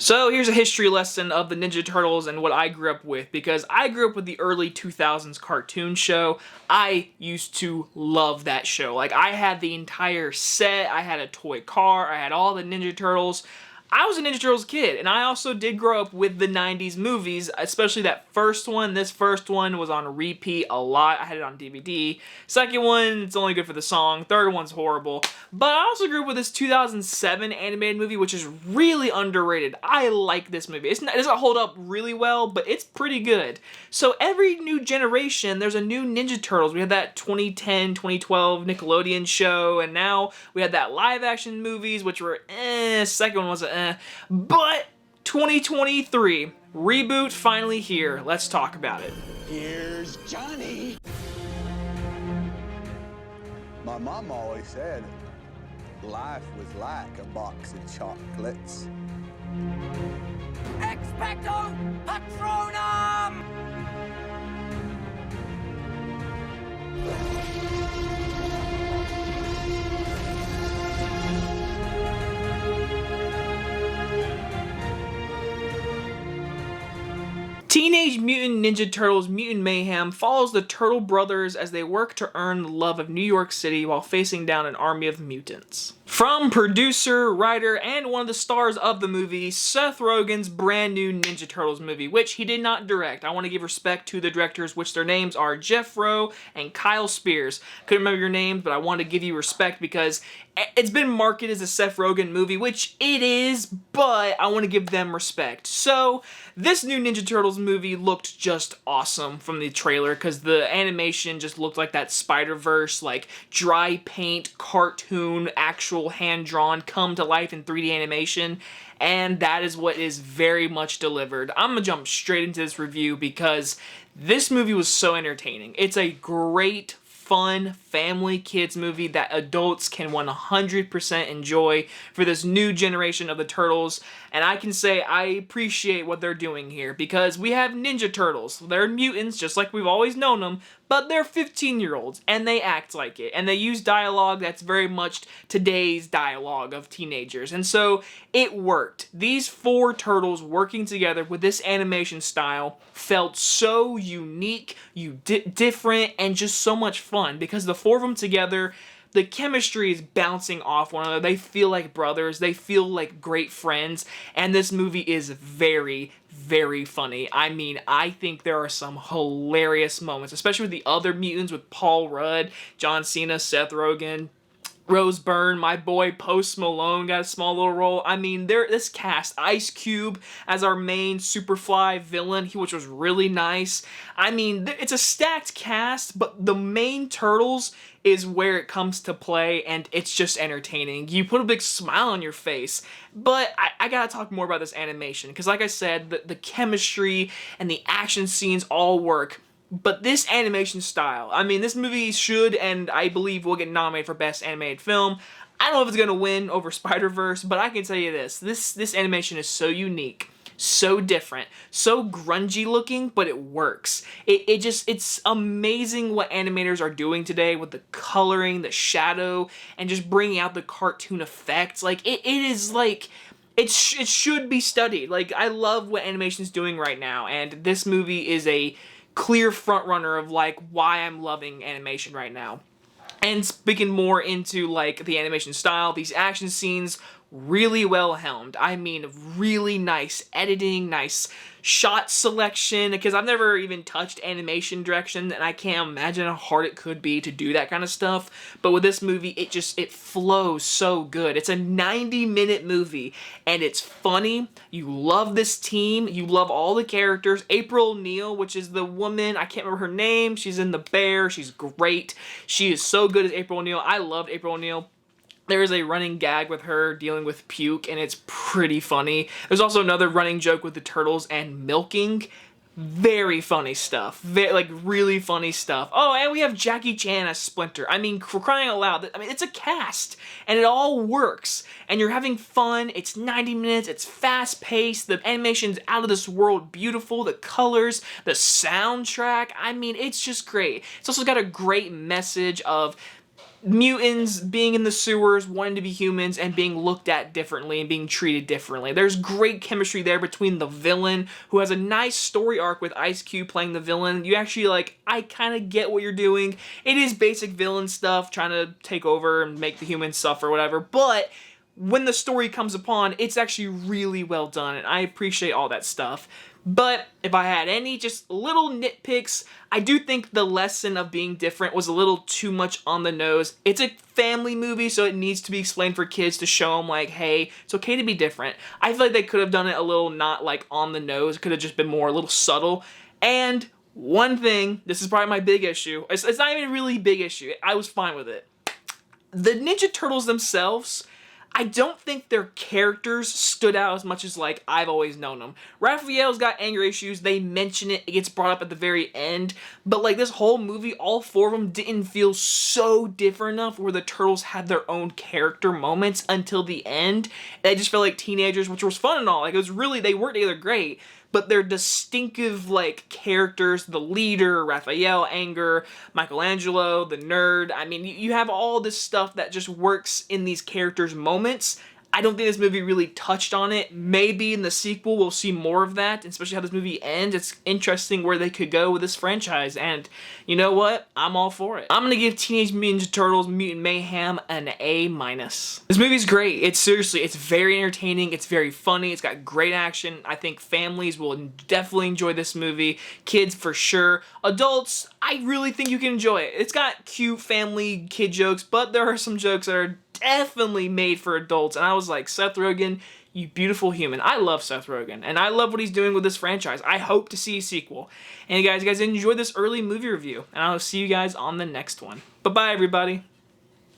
So here's a history lesson of the Ninja Turtles and what I grew up with, because I grew up with the early 2000s cartoon show. I used to love that show. Like, I had the entire set, I had a toy car, I had all the Ninja Turtles. I was a Ninja Turtles kid, and I also did grow up with the 90s movies, especially that first one. This first one was on repeat a lot. I had it on DVD. Second one, it's only good for the song. Third one's horrible. But I also grew up with this 2007 animated movie, which is really underrated. I like this movie. It doesn't hold up really well, but it's pretty good. So every new generation, there's a new Ninja Turtles. We had that 2010, 2012 Nickelodeon show, and now we had that live action movies, which were second one was but 2023 reboot finally here. Let's talk about it. Here's Johnny. My mom always said life was like a box of chocolates. Expecto Patronum! Teenage Mutant Ninja Turtles Mutant Mayhem follows the Turtle brothers as they work to earn the love of New York City while facing down an army of mutants. From producer, writer, and one of the stars of the movie, Seth Rogen's brand new Ninja Turtles movie, which he did not direct. I want to give respect to the directors, which their names are Jeff Rowe and Kyle Spears. Couldn't remember your names, but I want to give you respect because it's been marketed as a Seth Rogen movie, which it is, but I want to give them respect. So, this new Ninja Turtles movie looked just awesome from the trailer because the animation just looked like that Spider-Verse, like dry paint, cartoon, actual hand-drawn, come to life in 3D animation, and that is what is very much delivered. I'm gonna jump straight into this review because this movie was so entertaining. It's a great, fun family kids movie that adults can 100% enjoy for this new generation of the Turtles, and I can say I appreciate what they're doing here because we have Ninja Turtles. They're mutants just like we've always known them, but they're 15-year-olds and they act like it, and they use dialogue that's very much today's dialogue of teenagers, and so it worked. These four turtles working together with this animation style felt so unique, different, and just so much fun because the four of them together, the chemistry is bouncing off one another. They feel like brothers. They feel like great friends. And this movie is very, very funny. I mean, I think there are some hilarious moments, especially with the other mutants with Paul Rudd, John Cena, Seth Rogen, Byrne, my boy Post Malone got a small little role. I mean, this cast, Ice Cube as our main Superfly villain, which was really nice. I mean, it's a stacked cast, but the main Turtles is where it comes to play, and it's just entertaining. You put a big smile on your face, but I gotta talk more about this animation, because like I said, the chemistry and the action scenes all work. But this animation style, I mean, this movie should, and I believe will get nominated for Best Animated Film. I don't know if it's going to win over Spider-Verse, but I can tell you this animation is so unique, so different, so grungy looking, but it works. It's amazing what animators are doing today with the coloring, the shadow, and just bringing out the cartoon effects. Like, it is like... It should be studied. Like, I love what animation's doing right now, and this movie is a clear front runner of like why I'm loving animation right now. And speaking more into like the animation style, these action scenes really well helmed. I mean, really nice editing, nice shot selection, because I've never even touched animation direction, and I can't imagine how hard it could be to do that kind of stuff. But with this movie, it flows so good. It's a 90-minute movie, and it's funny. You love this team. You love all the characters. April O'Neil, which is the woman, I can't remember her name. She's in The Bear. She's great. She is so good as April O'Neil. I loved April O'Neil. There is a running gag with her dealing with puke, and it's pretty funny. There's also another running joke with the Turtles and milking. Very funny stuff. Really funny stuff. Oh, and we have Jackie Chan as Splinter. I mean, for crying out loud, I mean, it's a cast, and it all works. And you're having fun. It's 90 minutes. It's fast-paced. The animation's out of this world beautiful. The colors, the soundtrack. I mean, it's just great. It's also got a great message of mutants being in the sewers, wanting to be humans, and being looked at differently and being treated differently. There's great chemistry there between the villain, who has a nice story arc with Ice Cube playing the villain. You actually, like, I kind of get what you're doing. It is basic villain stuff, trying to take over and make the humans suffer, whatever, but when the story comes upon, it's actually really well done, and I appreciate all that stuff. But if I had any just little nitpicks, I do think the lesson of being different was a little too much on the nose. It's a family movie, so it needs to be explained for kids to show them, like, hey, it's okay to be different. I feel like they could have done it a little not, like, on the nose. It could have just been more a little subtle. And one thing, this is probably my big issue. It's not even a really big issue. I was fine with it. The Ninja Turtles themselves, I don't think their characters stood out as much as, like, I've always known them. Raphael's got anger issues. They mention it. It gets brought up at the very end. But, like, this whole movie, all four of them didn't feel so different enough where the Turtles had their own character moments until the end. They just felt like teenagers, which was fun and all. Like, it was really, they worked together great. But they're distinctive, like, characters, the leader, Raphael, anger, Michelangelo, the nerd. I mean, you have all this stuff that just works in these characters' moments. I don't think this movie really touched on it. Maybe in the sequel we'll see more of that, especially how this movie ends. It's interesting where they could go with this franchise, and you know what? I'm all for it. I'm gonna give Teenage Mutant Ninja Turtles Mutant Mayhem an A-. This movie's great. It's very entertaining. It's very funny. It's got great action. I think families will definitely enjoy this movie. Kids for sure. Adults, I really think you can enjoy it. It's got cute family kid jokes, but there are some jokes that are definitely made for adults, and I was like, Seth Rogen, you beautiful human. I love Seth Rogen, and I love what he's doing with this franchise. I hope to see a sequel. And you guys enjoyed this early movie review, and I'll see you guys on the next one. Bye-bye, everybody.